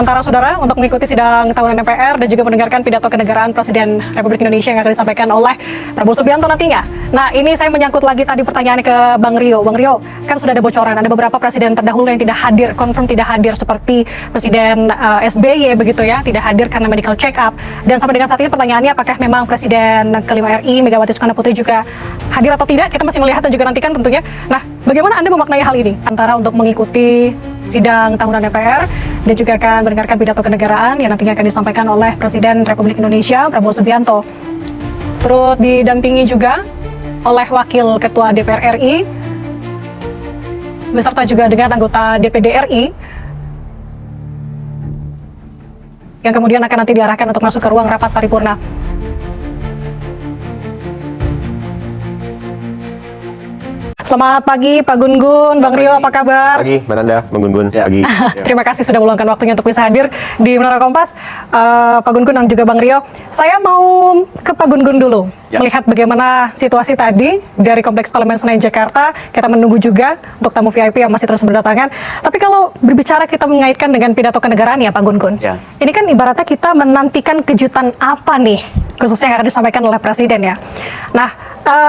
Antara saudara untuk mengikuti sidang tahunan DPR dan juga mendengarkan pidato kenegaraan Presiden Republik Indonesia yang akan disampaikan oleh Prabowo Subianto nantinya. Nah, ini saya menyangkut lagi tadi pertanyaannya ke Bang Rio. Bang Rio, kan sudah ada bocoran, ada beberapa presiden terdahulu yang tidak hadir, confirm tidak hadir, seperti Presiden SBY begitu ya, tidak hadir karena medical check up. Dan sampai dengan saat ini pertanyaannya apakah memang Presiden kelima RI, Megawati Soekarno Putri juga hadir atau tidak? Kita masih melihat dan juga nantikan tentunya. Nah, bagaimana Anda memaknai hal ini? Antara untuk mengikuti sidang tahunan DPR dan juga akan mendengarkan pidato kenegaraan yang nantinya akan disampaikan oleh Presiden Republik Indonesia Prabowo Subianto. Turut didampingi juga oleh Wakil Ketua DPR RI beserta juga dengan anggota DPD RI yang kemudian akan nanti diarahkan untuk masuk ke ruang rapat paripurna. Selamat pagi Pak Gun-Gun, Bang Rio, apa kabar? Pagi, Mbak Nanda, Bang Gun-Gun, pagi. Terima kasih sudah meluangkan waktunya untuk bisa hadir di Menara Kompas, Pak Gun-Gun dan juga Bang Rio. Saya mau ke Pak Gun-Gun dulu, melihat bagaimana situasi tadi dari Kompleks Parlemen Senayan Jakarta. Kita menunggu juga untuk tamu VIP yang masih terus berdatangan. Tapi kalau berbicara kita mengaitkan dengan pidato kenegaraan ya Pak Gun-Gun, ini kan ibaratnya kita menantikan kejutan apa nih, khususnya yang akan disampaikan oleh Presiden ya. Nah,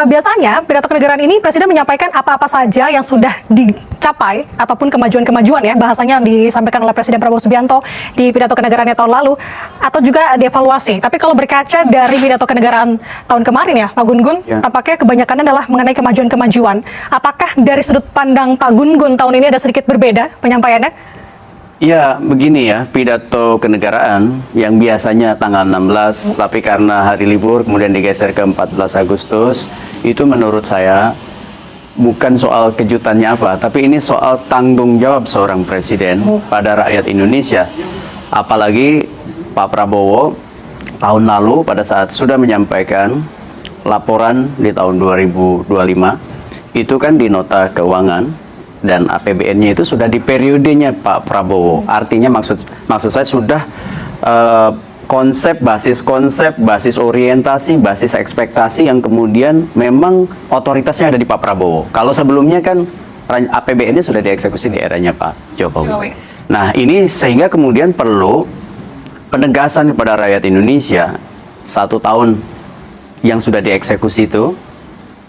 biasanya pidato kenegaraan ini Presiden menyampaikan apa-apa saja yang sudah dicapai ataupun kemajuan-kemajuan ya, bahasanya disampaikan oleh Presiden Prabowo Subianto di pidato kenegaraannya tahun lalu, atau juga dievaluasi. Tapi kalau berkaca dari pidato kenegaraan tahun kemarin ya Pak Gun-Gun, tampaknya kebanyakannya adalah mengenai kemajuan-kemajuan. Apakah dari sudut pandang Pak Gun-Gun tahun ini ada sedikit berbeda penyampaiannya? Ya, begini ya, pidato kenegaraan yang biasanya tanggal 16, tapi karena hari libur kemudian digeser ke 14 Agustus, itu menurut saya bukan soal kejutannya apa, tapi ini soal tanggung jawab seorang presiden pada rakyat Indonesia. Apalagi Pak Prabowo tahun lalu pada saat sudah menyampaikan laporan di tahun 2025, itu kan di nota keuangan, dan APBN-nya itu sudah di periodenya Pak Prabowo. Artinya maksud saya sudah konsep, basis orientasi, basis ekspektasi yang kemudian memang otoritasnya ada di Pak Prabowo. Kalau sebelumnya kan APBN-nya sudah dieksekusi di eranya Pak Jokowi. Nah, ini sehingga kemudian perlu penegasan kepada rakyat Indonesia, 1 tahun yang sudah dieksekusi itu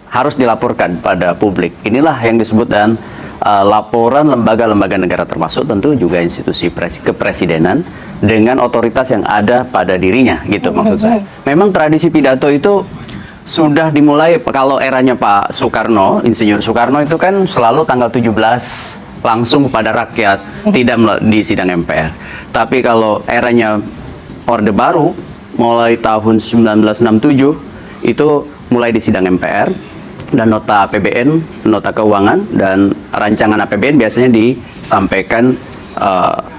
harus dilaporkan pada publik. Inilah yang disebut dan laporan lembaga-lembaga negara, termasuk tentu juga institusi kepresidenan dengan otoritas yang ada pada dirinya, gitu maksud saya. Memang tradisi pidato itu sudah dimulai kalau eranya Pak Soekarno, Insinyur Soekarno itu kan selalu tanggal 17 langsung kepada rakyat, tidak di sidang MPR. Tapi kalau eranya Orde Baru mulai tahun 1967 itu mulai di sidang MPR, dan nota APBN, nota keuangan, dan rancangan APBN biasanya disampaikan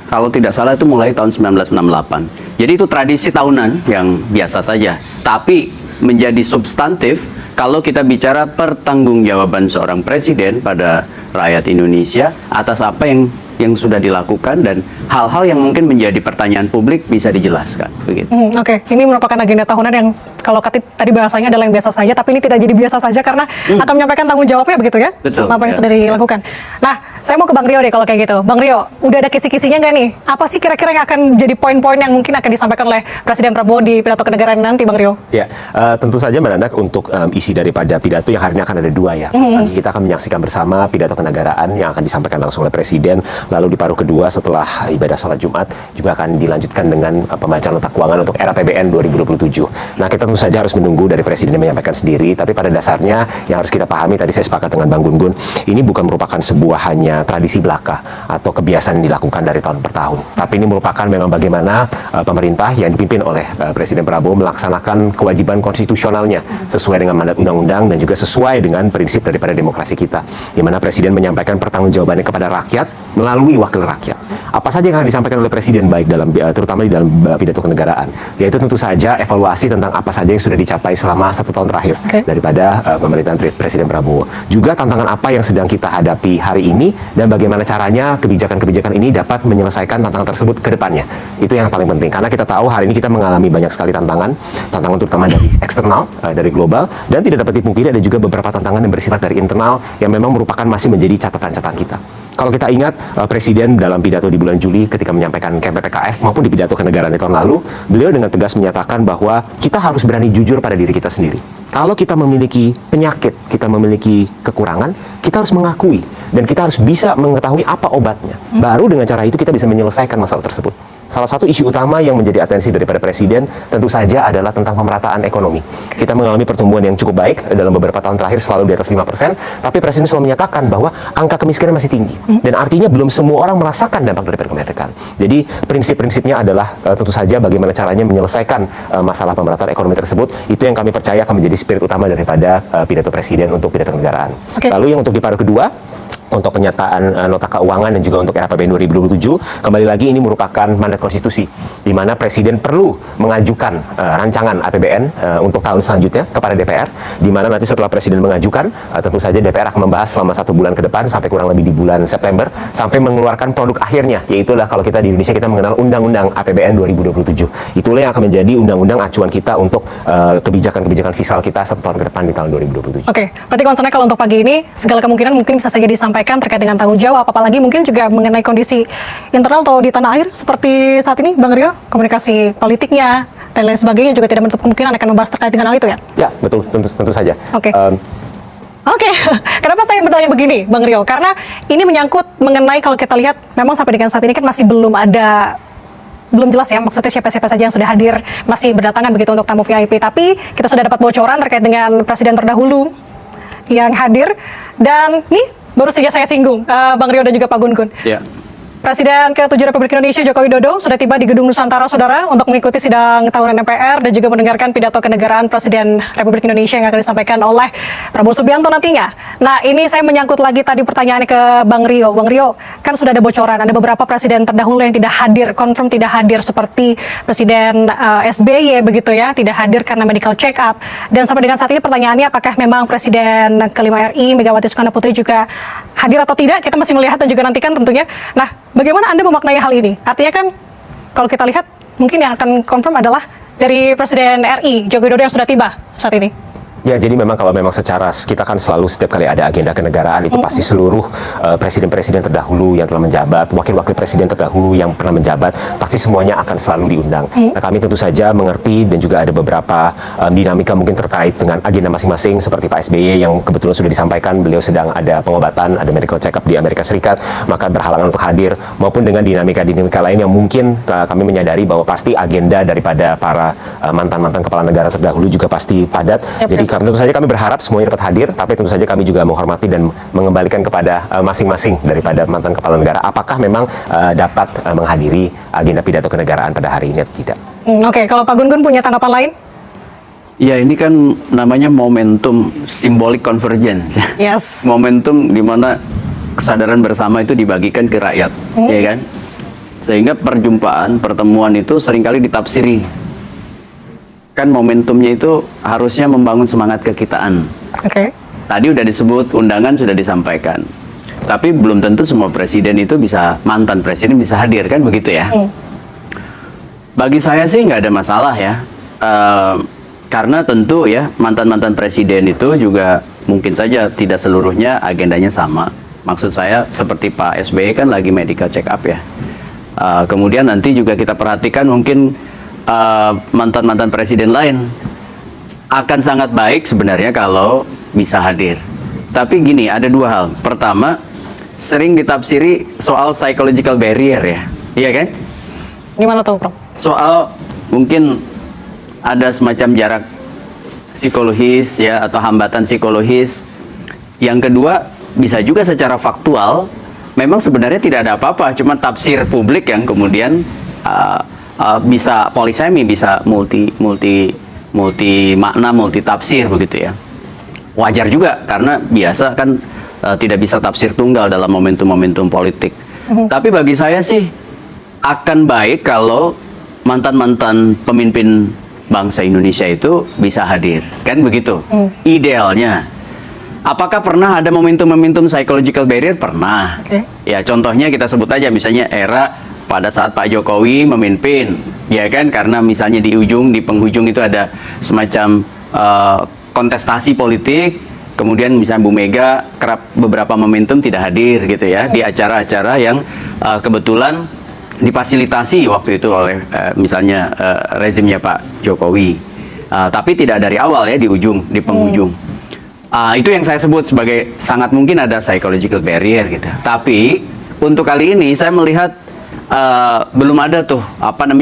kalau tidak salah itu mulai tahun 1968. Jadi itu tradisi tahunan yang biasa saja. Tapi menjadi substantif kalau kita bicara pertanggungjawaban seorang presiden pada rakyat Indonesia atas apa yang sudah dilakukan dan hal-hal yang mungkin menjadi pertanyaan publik bisa dijelaskan. Begitu. Oke, ini merupakan agenda tahunan yang kalau tadi bahasanya adalah yang biasa saja, tapi ini tidak jadi biasa saja karena akan menyampaikan tanggung jawabnya begitu ya? Betul. Apa yang sudah dilakukan. Nah, saya mau ke Bang Rio deh kalau kayak gitu. Bang Rio, udah ada kisi-kisinya nggak nih? Apa sih kira-kira yang akan jadi poin-poin yang mungkin akan disampaikan oleh Presiden Prabowo di pidato kenegaraan nanti, Bang Rio? Ya, tentu saja Mbak Nanda untuk isi daripada pidato yang hari ini akan ada 2 ya. Kita akan menyaksikan bersama pidato kenegaraan yang akan disampaikan langsung oleh Presiden, lalu di paruh kedua setelah ibadah sholat Jumat juga akan dilanjutkan dengan pembacaan nota keuangan untuk era APBN 2027. Nah, kita tentu saja harus menunggu dari Presiden yang menyampaikan sendiri, tapi pada dasarnya yang harus kita pahami, tadi saya sepakat dengan Bang Gun-Gun, ini bukan merupakan sebuah hanya tradisi belaka atau kebiasaan yang dilakukan dari tahun per tahun, tapi ini merupakan memang bagaimana pemerintah yang dipimpin oleh Presiden Prabowo melaksanakan kewajiban konstitusionalnya sesuai dengan mandat undang-undang dan juga sesuai dengan prinsip daripada demokrasi kita, di mana Presiden menyampaikan pertanggungjawabannya kepada rakyat melalui wakil rakyat. Apa saja yang akan disampaikan oleh Presiden, baik terutama di dalam pidato kenegaraan, yaitu tentu saja evaluasi tentang apa saja yang sudah dicapai selama 1 tahun terakhir daripada pemerintahan Presiden Prabowo. Juga tantangan apa yang sedang kita hadapi hari ini dan bagaimana caranya kebijakan-kebijakan ini dapat menyelesaikan tantangan tersebut ke depannya. Itu yang paling penting, karena kita tahu hari ini kita mengalami banyak sekali tantangan terutama dari eksternal, dari global, dan tidak dapat dipungkiri ada juga beberapa tantangan yang bersifat dari internal yang memang merupakan masih menjadi catatan-catatan kita. Kalau kita ingat Presiden dalam pidato di bulan Juli ketika menyampaikan KPPKF maupun di pidato kenegaraan tahun lalu, beliau dengan tegas menyatakan bahwa kita harus berani jujur pada diri kita sendiri. Kalau kita memiliki penyakit, kita memiliki kekurangan, kita harus mengakui dan kita harus bisa mengetahui apa obatnya. Baru dengan cara itu kita bisa menyelesaikan masalah tersebut. Salah satu isu utama yang menjadi atensi daripada Presiden tentu saja adalah tentang pemerataan ekonomi. Kita mengalami pertumbuhan yang cukup baik dalam beberapa tahun terakhir, selalu di atas 5%, tapi Presiden selalu menyatakan bahwa angka kemiskinan masih tinggi. Dan artinya belum semua orang merasakan dampak dari kemerdekaan. Jadi prinsip-prinsipnya adalah tentu saja bagaimana caranya menyelesaikan masalah pemerataan ekonomi tersebut. Itu yang kami percaya akan menjadi spirit utama daripada pidato Presiden untuk pidato kenegaraan. Lalu yang untuk di paruh kedua, untuk penyataan nota keuangan dan juga untuk RAPBN 2027, kembali lagi ini merupakan mandat konstitusi, di mana Presiden perlu mengajukan rancangan APBN untuk tahun selanjutnya kepada DPR, di mana nanti setelah Presiden mengajukan, tentu saja DPR akan membahas selama 1 bulan ke depan, sampai kurang lebih di bulan September, sampai mengeluarkan produk akhirnya, yaitulah kalau kita di Indonesia kita mengenal Undang-Undang APBN 2027. Itulah yang akan menjadi undang-undang acuan kita untuk kebijakan-kebijakan fiskal kita 1 tahun ke depan di tahun 2027. Oke, berarti concernnya kalau untuk pagi ini, segala kemungkinan mungkin bisa saja disampaikan terkait dengan tanggung jawab, apalagi mungkin juga mengenai kondisi internal atau di tanah air seperti saat ini, Bang Rio, komunikasi politiknya dan lain sebagainya juga tidak menutup kemungkinan akan membahas terkait dengan hal itu ya? Ya, betul, tentu saja. Oke. Oke, kenapa saya bertanya begini, Bang Rio? Karena ini menyangkut mengenai kalau kita lihat, memang sampai dengan saat ini kan masih belum jelas ya maksudnya siapa-siapa saja yang sudah hadir, masih berdatangan begitu untuk tamu VIP. Tapi kita sudah dapat bocoran terkait dengan Presiden terdahulu yang hadir, dan nih baru saja saya singgung, Bang Rio dan juga Pak Gun Gun. Ya. Presiden ke-7 Republik Indonesia Joko Widodo sudah tiba di Gedung Nusantara, Saudara, untuk mengikuti sidang tahunan MPR dan juga mendengarkan pidato kenegaraan Presiden Republik Indonesia yang akan disampaikan oleh Prabowo Subianto nantinya. Nah, ini saya menyangkut lagi tadi pertanyaannya ke Bang Rio. Bang Rio, kan sudah ada bocoran, ada beberapa presiden terdahulu yang tidak hadir, confirm tidak hadir, seperti Presiden SBY begitu ya, tidak hadir karena medical check up. Dan sampai dengan saat ini pertanyaannya, apakah memang Presiden kelima RI, Megawati Soekarno Putri juga hadir atau tidak? Kita masih melihat dan juga nantikan tentunya. Nah, bagaimana Anda memaknai hal ini? Artinya kan kalau kita lihat mungkin yang akan confirm adalah dari Presiden RI Joko Widodo yang sudah tiba saat ini. Ya, jadi memang kalau memang secara kita kan selalu setiap kali ada agenda kenegaraan itu pasti seluruh presiden-presiden terdahulu yang telah menjabat, wakil-wakil presiden terdahulu yang pernah menjabat, pasti semuanya akan selalu diundang. Nah, kami tentu saja mengerti dan juga ada beberapa dinamika mungkin terkait dengan agenda masing-masing, seperti Pak SBY yang kebetulan sudah disampaikan beliau sedang ada pengobatan, ada medical check up di Amerika Serikat, maka berhalangan untuk hadir, maupun dengan dinamika-dinamika lain yang mungkin kami menyadari bahwa pasti agenda daripada para mantan-mantan kepala negara terdahulu juga pasti padat. Jadi tentu saja kami berharap semuanya dapat hadir, tapi tentu saja kami juga menghormati dan mengembalikan kepada masing-masing daripada mantan kepala negara apakah memang dapat menghadiri agenda pidato kenegaraan pada hari ini atau tidak. Oke, kalau Pak Gun Gun punya tanggapan lain? Ya, ini kan namanya momentum symbolic convergence. Yes. Momentum di mana kesadaran bersama itu dibagikan ke rakyat, ya kan? Sehingga pertemuan itu seringkali ditafsiri. Kan momentumnya itu harusnya membangun semangat kekitaan. Oke. Tadi udah disebut, undangan sudah disampaikan. Tapi belum tentu semua presiden itu mantan presiden bisa hadir, kan begitu ya? Bagi saya sih nggak ada masalah ya. Karena tentu ya, mantan-mantan presiden itu juga mungkin saja tidak seluruhnya agendanya sama. Maksud saya seperti Pak SBY kan lagi medical check up ya. Kemudian nanti juga kita perhatikan mungkin mantan-mantan presiden lain akan sangat baik sebenarnya kalau bisa hadir. Tapi gini, ada dua hal. Pertama, sering ditafsiri soal psychological barrier ya, iya kan? Gimana tuh, Prof? Soal mungkin ada semacam jarak psikologis ya, atau hambatan psikologis. Yang kedua, bisa juga secara faktual memang sebenarnya tidak ada apa-apa, cuma tafsir publik yang kemudian bisa polisemi, bisa multi makna, multi tafsir begitu ya. Wajar juga karena biasa kan tidak bisa tafsir tunggal dalam momentum-momentum politik. Tapi bagi saya sih akan baik kalau mantan-mantan pemimpin bangsa Indonesia itu bisa hadir, kan begitu? Idealnya. Apakah pernah ada momentum-momentum psychological barrier? Pernah. Ya, contohnya kita sebut aja misalnya era pada saat Pak Jokowi memimpin, ya kan, karena misalnya di penghujung itu ada semacam kontestasi politik, Kemudian misalnya Bu Mega kerap beberapa momentum tidak hadir gitu ya di acara-acara yang kebetulan difasilitasi waktu itu oleh misalnya rezimnya Pak Jokowi. Tapi tidak dari awal ya, di penghujung. Itu yang saya sebut sebagai sangat mungkin ada psychological barrier gitu. Tapi untuk kali ini saya melihat belum ada tuh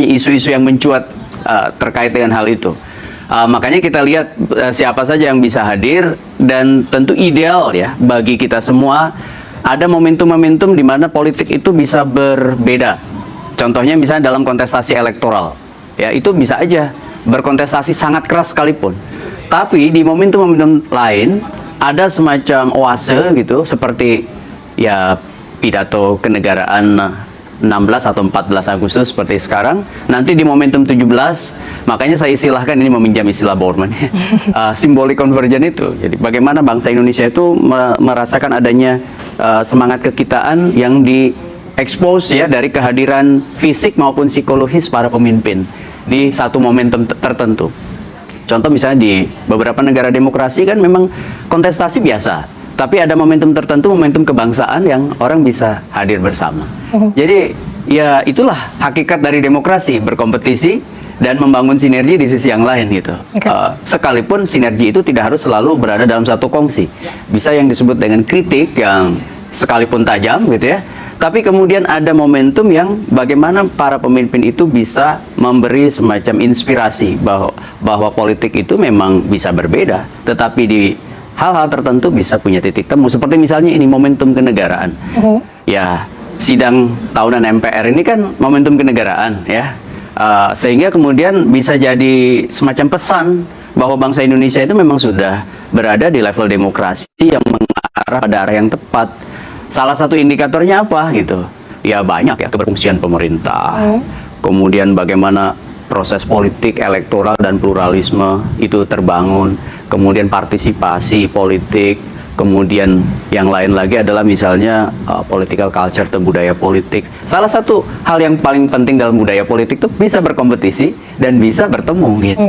isu-isu yang mencuat terkait dengan hal itu. Makanya kita lihat siapa saja yang bisa hadir, dan tentu ideal ya bagi kita semua ada momentum-momentum di mana politik itu bisa berbeda. Contohnya misalnya dalam kontestasi elektoral, ya itu bisa aja berkontestasi sangat keras sekalipun. Tapi di momentum-momentum lain ada semacam oase gitu, seperti ya pidato kenegaraan 16 atau 14 Agustus seperti sekarang. Nanti di momentum 17, makanya saya istilahkan, ini meminjam istilah Borman, simbolik konvergen itu. Jadi bagaimana bangsa Indonesia itu merasakan adanya semangat kekitaan yang diekspos ya dari kehadiran fisik maupun psikologis para pemimpin di satu momentum tertentu. Contoh misalnya di beberapa negara demokrasi kan memang kontestasi biasa. Tapi ada momentum tertentu, momentum kebangsaan yang orang bisa hadir bersama. Jadi ya itulah hakikat dari demokrasi, berkompetisi dan membangun sinergi di sisi yang lain gitu. Sekalipun sinergi itu tidak harus selalu berada dalam satu kongsi. Bisa yang disebut dengan kritik yang sekalipun tajam gitu ya. Tapi kemudian ada momentum yang bagaimana para pemimpin itu bisa memberi semacam inspirasi bahwa politik itu memang bisa berbeda, tetapi di hal-hal tertentu bisa punya titik temu. Seperti misalnya ini momentum kenegaraan. Ya, sidang tahunan MPR ini kan momentum kenegaraan ya. Sehingga kemudian bisa jadi semacam pesan bahwa bangsa Indonesia itu memang sudah berada di level demokrasi yang mengarah pada arah yang tepat. Salah satu indikatornya apa gitu? Ya banyak ya, keberfungsian pemerintah. Kemudian bagaimana proses politik, elektoral dan pluralisme itu terbangun. Kemudian partisipasi politik, kemudian yang lain lagi adalah misalnya political culture atau budaya politik. Salah satu hal yang paling penting dalam budaya politik itu bisa berkompetisi dan bisa bertemu gitu.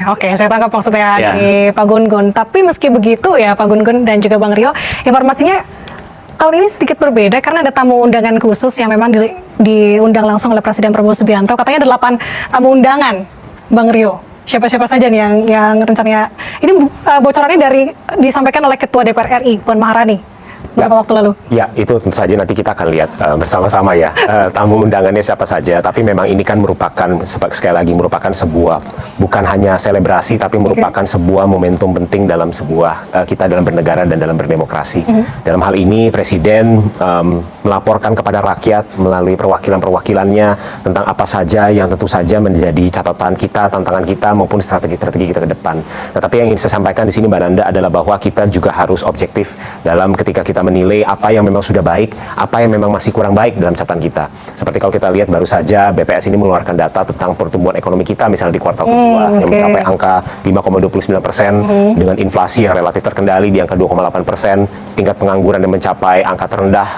Oke, saya tangkap maksudnya di Pak Gun-Gun. Tapi meski begitu ya Pak Gun-Gun dan juga Bang Rio, informasinya tahun ini sedikit berbeda karena ada tamu undangan khusus yang memang diundang langsung oleh Presiden Prabowo Subianto. Katanya ada 8 tamu undangan, Bang Rio. Siapa-siapa saja nih yang rencananya, ini bocorannya disampaikan oleh Ketua DPR RI, Puan Maharani, beberapa waktu lalu. Ya, itu tentu saja nanti kita akan lihat bersama-sama ya tamu undangannya siapa saja. Tapi memang ini kan merupakan, sekali lagi, merupakan sebuah, bukan hanya selebrasi, tapi merupakan sebuah momentum penting dalam sebuah kita dalam bernegara dan dalam berdemokrasi. Dalam hal ini Presiden melaporkan kepada rakyat melalui perwakilan-perwakilannya tentang apa saja yang tentu saja menjadi catatan kita, tantangan kita, maupun strategi-strategi kita ke depan. Nah, tapi yang ingin saya sampaikan di sini, Mbak Nanda, adalah bahwa kita juga harus objektif dalam ketika kita menilai apa yang memang sudah baik, apa yang memang masih kurang baik dalam catatan kita. Seperti kalau kita lihat baru saja BPS ini mengeluarkan data tentang pertumbuhan ekonomi kita misalnya di kuartal kedua yang mencapai angka 5,29% dengan inflasi yang relatif terkendali di angka 2,8%, tingkat pengangguran yang mencapai angka terendah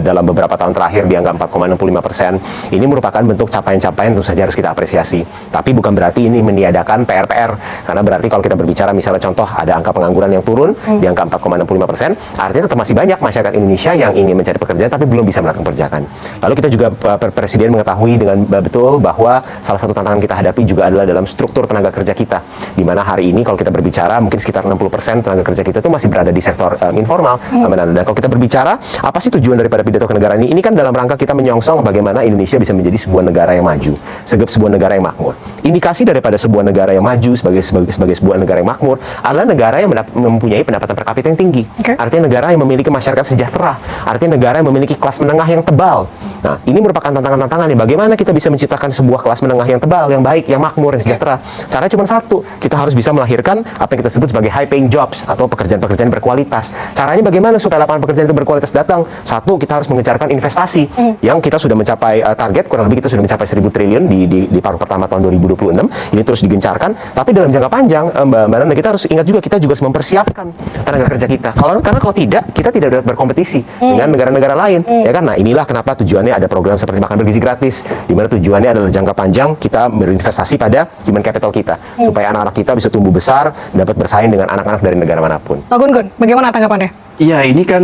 dalam beberapa tahun terakhir di angka 4,65%. Ini merupakan bentuk capaian-capaian tentu saja harus kita apresiasi. Tapi bukan berarti ini meniadakan PR-PR, karena berarti kalau kita berbicara misalnya contoh ada angka pengangguran yang turun di angka 4,65%, artinya tetap masih banyak masyarakat Indonesia yang ingin mencari pekerjaan tapi belum bisa mendapatkan pekerjaan. Lalu kita juga Presiden mengetahui dengan betul bahwa salah satu tantangan kita hadapi juga adalah dalam struktur tenaga kerja kita, di mana hari ini kalau kita berbicara mungkin sekitar 60% tenaga kerja kita itu masih berada di sektor informal. Dan kalau kita berbicara apa sih tujuan daripada pidato kenegaraan ini kan dalam rangka kita menyongsong bagaimana Indonesia bisa menjadi sebuah negara yang maju, sebuah negara yang makmur. Indikasi daripada sebuah negara yang maju sebagai sebuah negara yang makmur adalah negara yang mempunyai pendapatan per kapita yang tinggi. Artinya negara yang memiliki masyarakat sejahtera, artinya negara yang memiliki kelas menengah yang tebal. Nah, ini merupakan tantangan-tantangan nih. Bagaimana kita bisa menciptakan sebuah kelas menengah yang tebal, yang baik, yang makmur, yang sejahtera? Caranya cuma satu, kita harus bisa melahirkan apa yang kita sebut sebagai high paying jobs atau pekerjaan-pekerjaan berkualitas. Caranya bagaimana supaya lapangan pekerjaan itu berkualitas datang? Satu, kita harus mengejarkan investasi yang kita sudah mencapai target, kurang lebih kita sudah mencapai 1.000 triliun di paruh pertama tahun 2021. 2026 ini terus digencarkan. Tapi dalam jangka panjang, Mbak Nanda, kita harus ingat juga kita juga harus mempersiapkan tenaga kerja kita. Karena kalau tidak, kita tidak dapat berkompetisi dengan negara-negara lain, ya kan? Nah, inilah kenapa tujuannya ada program seperti makan bergizi gratis, di mana tujuannya adalah jangka panjang kita berinvestasi pada human capital kita, supaya anak-anak kita bisa tumbuh besar, dapat bersaing dengan anak-anak dari negara manapun. Pak Gun-Gun, bagaimana tanggapannya? Iya, ini kan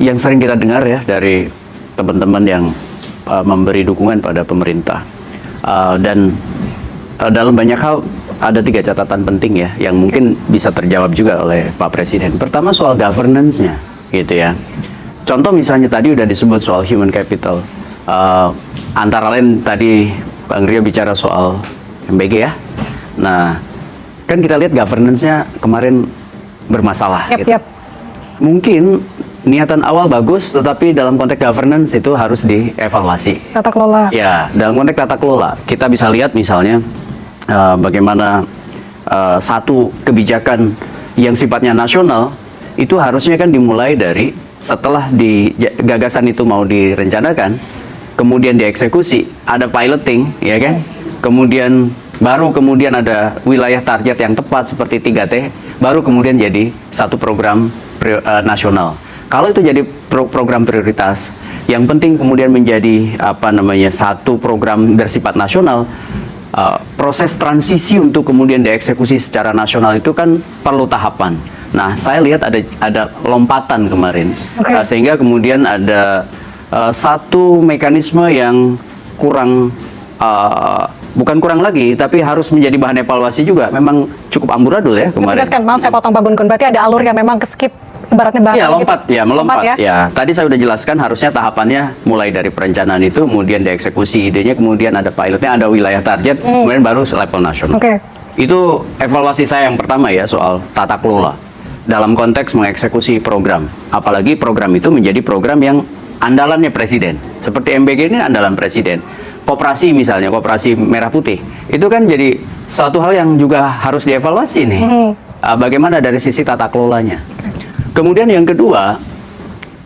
yang sering kita dengar ya dari teman-teman yang memberi dukungan pada pemerintah. Dan dalam banyak hal ada 3 catatan penting ya yang mungkin bisa terjawab juga oleh Pak Presiden. Pertama soal governance-nya gitu ya. Contoh misalnya tadi udah disebut soal human capital. Antara lain tadi Bang Rio bicara soal MBG ya. Nah, kan kita lihat governance-nya kemarin bermasalah gitu. Mungkin niatan awal bagus, tetapi dalam konteks governance itu harus dievaluasi. Tata kelola. Ya, dalam konteks tata kelola, kita bisa lihat misalnya bagaimana satu kebijakan yang sifatnya nasional itu harusnya kan dimulai dari setelah gagasan itu mau direncanakan, kemudian dieksekusi, ada piloting, ya kan? Kemudian kemudian ada wilayah target yang tepat seperti 3T, baru kemudian jadi satu program nasional. Kalau itu jadi program prioritas, yang penting kemudian menjadi satu program bersifat nasional, proses transisi untuk kemudian dieksekusi secara nasional itu kan perlu tahapan. Nah, saya lihat ada lompatan kemarin, sehingga kemudian ada satu mekanisme yang kurang, bukan kurang lagi, tapi harus menjadi bahan evaluasi juga. Memang cukup amburadul ya kemarin. Maaf saya potong Pak Gun-Gun, berarti ada alur yang memang keskip. Ibaratnya bahasa ya, lompat, gitu. ya melompat. Ya? Ya, tadi saya sudah jelaskan harusnya tahapannya mulai dari perencanaan itu, kemudian dieksekusi idenya, kemudian ada pilotnya, ada wilayah target, kemudian baru level nasional. Itu evaluasi saya yang pertama ya soal tata kelola dalam konteks mengeksekusi program. Apalagi program itu menjadi program yang andalannya presiden. Seperti MBG ini andalan presiden. Koperasi misalnya, koperasi merah putih, itu kan jadi satu hal yang juga harus dievaluasi nih. Bagaimana dari sisi tata kelolanya. Kemudian yang kedua,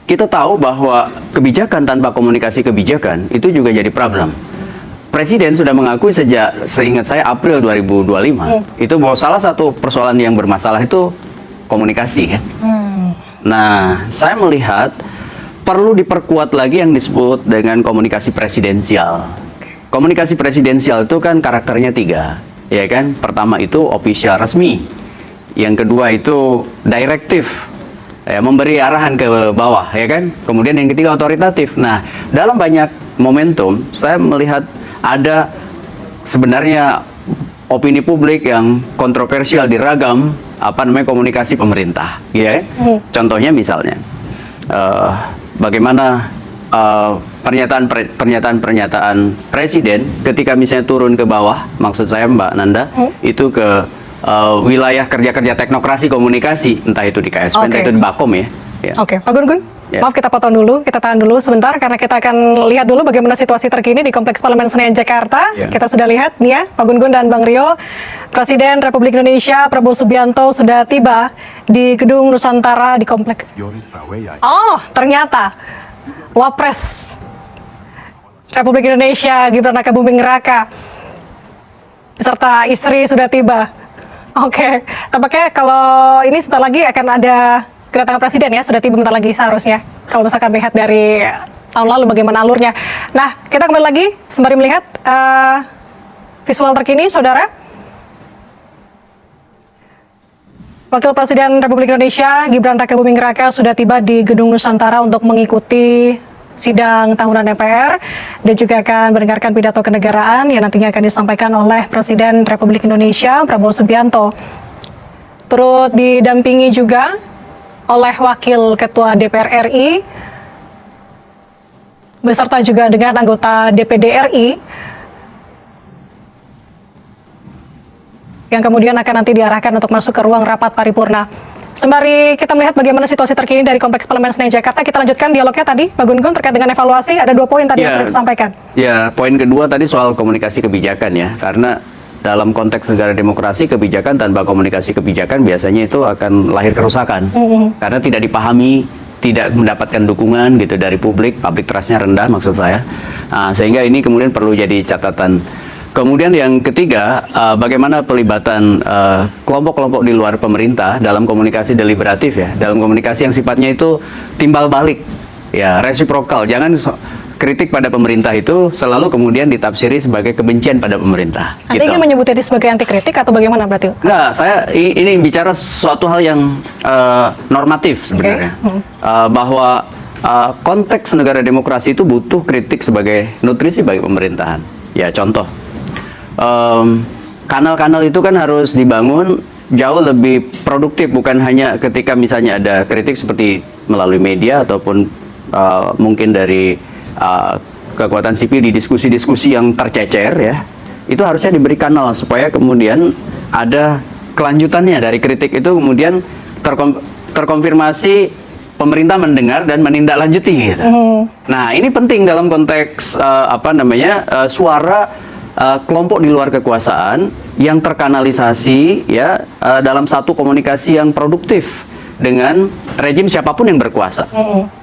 kita tahu bahwa kebijakan tanpa komunikasi kebijakan itu juga jadi problem. Presiden sudah mengakui seingat saya April 2025, itu bahwa salah satu persoalan yang bermasalah itu komunikasi kan. Nah, saya melihat perlu diperkuat lagi yang disebut dengan komunikasi presidensial. Komunikasi presidensial itu kan karakternya 3, ya kan? Pertama itu official resmi, yang kedua itu direktif, ya, memberi arahan ke bawah, ya kan? Kemudian yang ketiga otoritatif. Nah, dalam banyak momentum saya melihat ada sebenarnya opini publik yang kontroversial di komunikasi pemerintah, ya kan? Contohnya misalnya bagaimana pernyataan presiden ketika misalnya turun ke bawah, maksud saya Mbak Nanda, itu ke wilayah kerja-kerja teknokrasi komunikasi, entah itu di KSP, entah itu di Bakom ya. Pak Gun-Gun, maaf kita potong dulu, kita tahan dulu sebentar karena kita akan lihat dulu bagaimana situasi terkini di Kompleks Parlemen Senayan Jakarta. Kita sudah lihat nih ya, Pak Gun-Gun dan Bang Rio, Presiden Republik Indonesia Prabowo Subianto sudah tiba di Gedung Nusantara di Kompleks. Oh, ternyata Wapres Republik Indonesia Gibran Rakabuming Raka beserta istri sudah tiba. Tampaknya kalau ini sebentar lagi akan ada kedatangan presiden ya, sudah tiba bentar lagi seharusnya. Kalau misalkan melihat dari tahun lalu bagaimana alurnya. Nah, kita kembali lagi sembari melihat visual terkini, saudara. Wakil Presiden Republik Indonesia Gibran Rakabuming Raka sudah tiba di Gedung Nusantara untuk mengikuti sidang tahunan DPR dan juga akan mendengarkan pidato kenegaraan yang nantinya akan disampaikan oleh Presiden Republik Indonesia Prabowo Subianto. Turut didampingi juga oleh Wakil Ketua DPR RI beserta juga dengan anggota DPD RI yang kemudian akan nanti diarahkan untuk masuk ke ruang rapat paripurna. Sembari kita melihat bagaimana situasi terkini dari Kompleks Parlemen Senayan Jakarta, kita lanjutkan dialognya tadi, Pak Gun-Gun, terkait dengan evaluasi. Ada 2 poin tadi yang sudah disampaikan. Ya, poin kedua tadi soal komunikasi kebijakan ya, karena dalam konteks negara demokrasi, kebijakan tanpa komunikasi kebijakan biasanya itu akan lahir kerusakan, karena tidak dipahami, tidak mendapatkan dukungan gitu dari publik trustnya rendah maksud saya. Nah, sehingga ini kemudian perlu jadi catatan Kemudian yang ketiga, bagaimana pelibatan kelompok-kelompok di luar pemerintah dalam komunikasi deliberatif ya, dalam komunikasi yang sifatnya itu timbal balik, ya resiprokal. Jangan kritik pada pemerintah itu selalu kemudian ditafsiri sebagai kebencian pada pemerintah. Anda ingin menyebutnya sebagai anti kritik atau bagaimana berarti? Nah, saya ini bicara suatu hal yang normatif sebenarnya, bahwa konteks negara demokrasi itu butuh kritik sebagai nutrisi bagi pemerintahan. Ya contoh. Kanal-kanal itu kan harus dibangun jauh lebih produktif, bukan hanya ketika misalnya ada kritik seperti melalui media ataupun mungkin dari kekuatan sipil di diskusi-diskusi yang tercecer ya. Itu harusnya diberi kanal supaya kemudian ada kelanjutannya dari kritik itu, kemudian terkonfirmasi, pemerintah mendengar dan menindaklanjuti gitu. Nah, ini penting dalam konteks suara kelompok di luar kekuasaan yang terkanalisasi ya dalam satu komunikasi yang produktif dengan rejim siapapun yang berkuasa.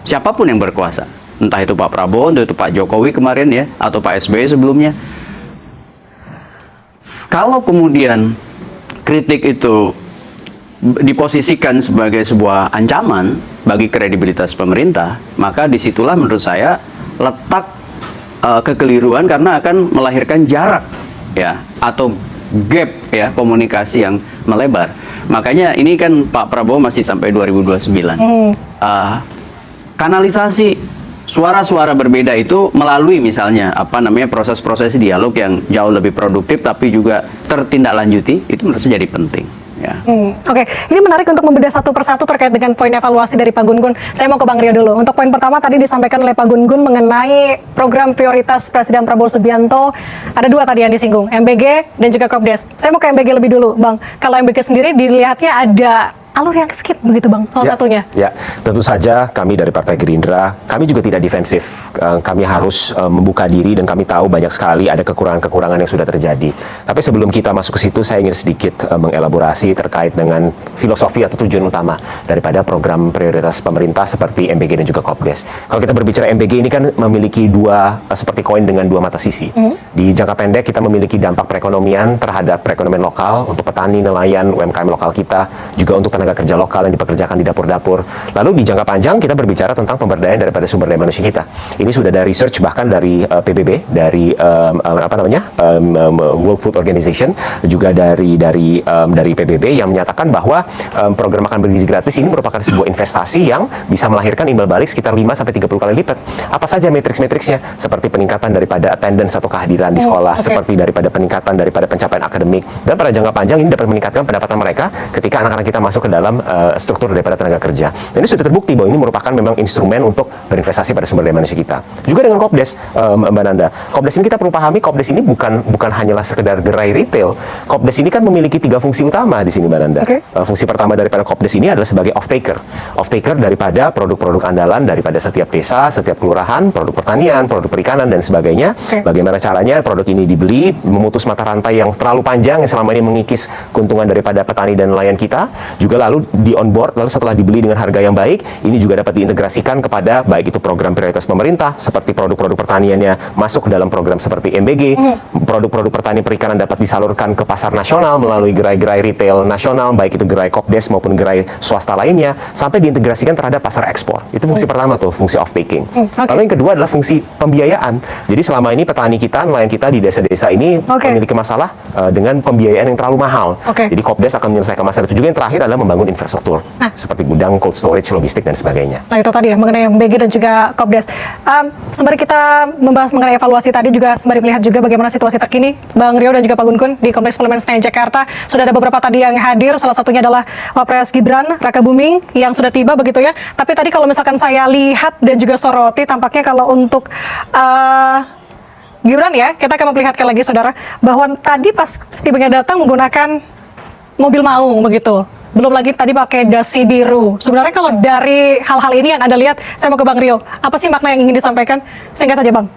Siapapun yang berkuasa. Entah itu Pak Prabowo, entah itu Pak Jokowi kemarin ya, atau Pak SBY sebelumnya. Kalau kemudian kritik itu diposisikan sebagai sebuah ancaman bagi kredibilitas pemerintah, maka disitulah menurut saya letak kekeliruan, karena akan melahirkan jarak ya atau gap ya komunikasi yang melebar. Makanya ini kan Pak Prabowo masih sampai 2029. Kanalisasi suara-suara berbeda itu melalui misalnya proses-proses dialog yang jauh lebih produktif tapi juga tertindaklanjuti, itu menurut saya jadi penting. Ya. Oke, ini menarik untuk membedah satu persatu terkait dengan poin evaluasi dari Pak Gun-Gun. Saya mau ke Bang Rio dulu. Untuk poin pertama tadi disampaikan oleh Pak Gun-Gun mengenai program prioritas Presiden Prabowo Subianto. Ada dua tadi yang disinggung, MBG dan juga Kopdes. Saya mau ke MBG lebih dulu, Bang. Kalau MBG sendiri dilihatnya ada alur yang skip begitu, Bang, salah satunya. Ya, tentu saja kami dari Partai Gerindra, kami juga tidak defensif. Kami harus membuka diri dan kami tahu banyak sekali ada kekurangan-kekurangan yang sudah terjadi. Tapi sebelum kita masuk ke situ, saya ingin sedikit mengelaborasi terkait dengan filosofi atau tujuan utama daripada program prioritas pemerintah seperti MBG dan juga Kopdes. Kalau kita berbicara MBG ini kan memiliki dua, seperti koin dengan dua mata sisi. Di jangka pendek kita memiliki dampak perekonomian terhadap perekonomian lokal, untuk petani, nelayan, UMKM lokal kita, juga untuk tenaga kerja lokal yang dipekerjakan di dapur-dapur. Lalu di jangka panjang kita berbicara tentang pemberdayaan daripada sumber daya manusia kita. Ini sudah dari research bahkan dari PBB, dari World Food Organization, juga dari PBB yang menyatakan bahwa program makan bergizi gratis ini merupakan sebuah investasi yang bisa melahirkan imbal balik sekitar 5-30 kali lipat. Apa saja matriks-matriksnya? Seperti peningkatan daripada attendance atau kehadiran di sekolah, seperti daripada peningkatan daripada pencapaian akademik, dan pada jangka panjang ini dapat meningkatkan pendapatan mereka ketika anak-anak kita masuk ke dalam struktur daripada tenaga kerja. Dan ini sudah terbukti bahwa ini merupakan memang instrumen untuk berinvestasi pada sumber daya manusia kita. Juga dengan Kopdes, Mbak Nanda. Kopdes ini kita perlu pahami, Kopdes ini bukan hanyalah sekedar gerai retail. Kopdes ini kan memiliki 3 fungsi utama di sini, Mbak Nanda. Fungsi pertama daripada Kopdes ini adalah sebagai off-taker. Off-taker daripada produk-produk andalan daripada setiap desa, setiap kelurahan, produk pertanian, produk perikanan, dan sebagainya. Bagaimana caranya produk ini dibeli, memutus mata rantai yang terlalu panjang yang selama ini mengikis keuntungan daripada petani dan nelayan kita. Juga lalu di onboard, lalu setelah dibeli dengan harga yang baik, ini juga dapat diintegrasikan kepada baik itu program prioritas pemerintah seperti produk-produk pertaniannya masuk ke dalam program seperti MBG, produk-produk pertanian perikanan dapat disalurkan ke pasar nasional melalui gerai-gerai retail nasional, baik itu gerai Kopdes maupun gerai swasta lainnya, sampai diintegrasikan terhadap pasar ekspor. Itu fungsi pertama tuh, fungsi off-taking. Lalu yang kedua adalah fungsi pembiayaan. Jadi selama ini petani kita, nelayan kita di desa-desa ini memiliki masalah dengan pembiayaan yang terlalu mahal. Jadi Kopdes akan menyelesaikan masalah itu. Juga yang terakhir adalah membangun infrastruktur seperti gudang, cold storage, logistik, dan sebagainya. Nah, itu tadi ya mengenai MBG dan juga Kopdes. Sembari kita membahas mengenai evaluasi tadi, juga sembari melihat juga bagaimana situasi terkini, Bang Rio dan juga Pak Gun-Gun di Kompleks Parlemen Senayan Jakarta. Sudah ada beberapa tadi yang hadir, salah satunya adalah Wapres Gibran Raka Buming yang sudah tiba begitu ya. Tapi tadi kalau misalkan saya lihat dan juga soroti, tampaknya kalau untuk Gibran ya, kita akan memperlihatkan lagi saudara, bahwa tadi pas tibanya datang menggunakan mobil maung begitu. Belum lagi tadi pakai dasi biru. Sebenarnya kalau dari hal-hal ini yang Anda lihat, saya mau ke Bang Rio. Apa sih makna yang ingin disampaikan? Singkat saja, Bang.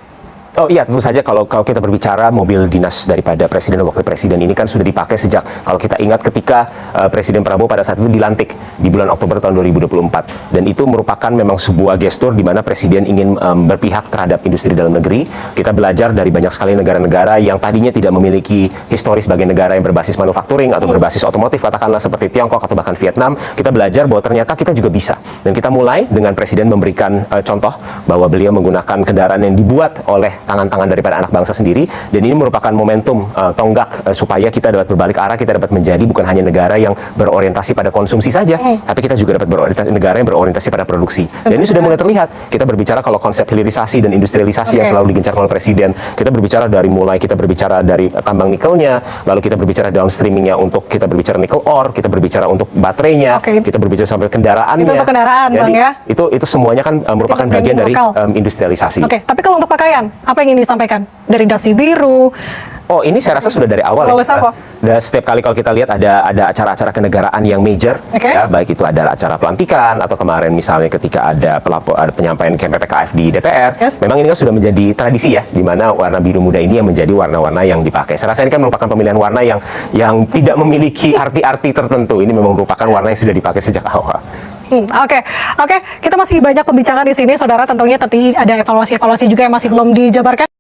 Oh iya, tentu saja kalau kita berbicara mobil dinas daripada presiden dan wakil presiden ini kan sudah dipakai sejak, kalau kita ingat ketika Presiden Prabowo pada saat itu dilantik di bulan Oktober tahun 2024, dan itu merupakan memang sebuah gestur di mana presiden ingin berpihak terhadap industri dalam negeri. Kita belajar dari banyak sekali negara-negara yang tadinya tidak memiliki historis sebagai negara yang berbasis manufacturing atau berbasis otomotif, katakanlah seperti Tiongkok atau bahkan Vietnam. Kita belajar bahwa ternyata kita juga bisa, dan kita mulai dengan presiden memberikan contoh bahwa beliau menggunakan kendaraan yang dibuat oleh tangan-tangan daripada anak bangsa sendiri, dan ini merupakan momentum tonggak supaya kita dapat berbalik arah, kita dapat menjadi bukan hanya negara yang berorientasi pada konsumsi saja, tapi kita juga dapat berorientasi negara yang berorientasi pada produksi. Dan ini sudah mulai terlihat. Kita berbicara kalau konsep hilirisasi dan industrialisasi yang selalu digencarkan oleh presiden, kita berbicara dari tambang nikelnya, lalu kita berbicara downstreamingnya untuk kita berbicara nikel ore, kita berbicara untuk baterainya, kita berbicara sampai kendaraannya. Itu untuk kendaraan, jadi, Bang, ya? Itu semuanya kan merupakan bagian dari industrialisasi. Oke, tapi kalau untuk pakaian, apa yang ingin disampaikan? Dari dasi biru? Oh, ini saya rasa sudah dari awal ya. Dan setiap kali kalau kita lihat ada acara-acara kenegaraan yang major, ya, baik itu ada acara pelantikan atau kemarin misalnya ketika ada penyampaian KMPPKF di DPR. Memang ini kan sudah menjadi tradisi ya, di mana warna biru muda ini yang menjadi warna-warna yang dipakai. Saya rasa ini kan merupakan pemilihan warna yang tidak memiliki arti-arti tertentu. Ini memang merupakan warna yang sudah dipakai sejak awal. Oke, kita masih banyak pembicaraan di sini, saudara. Tentunya ada evaluasi-evaluasi juga yang masih belum dijabarkan.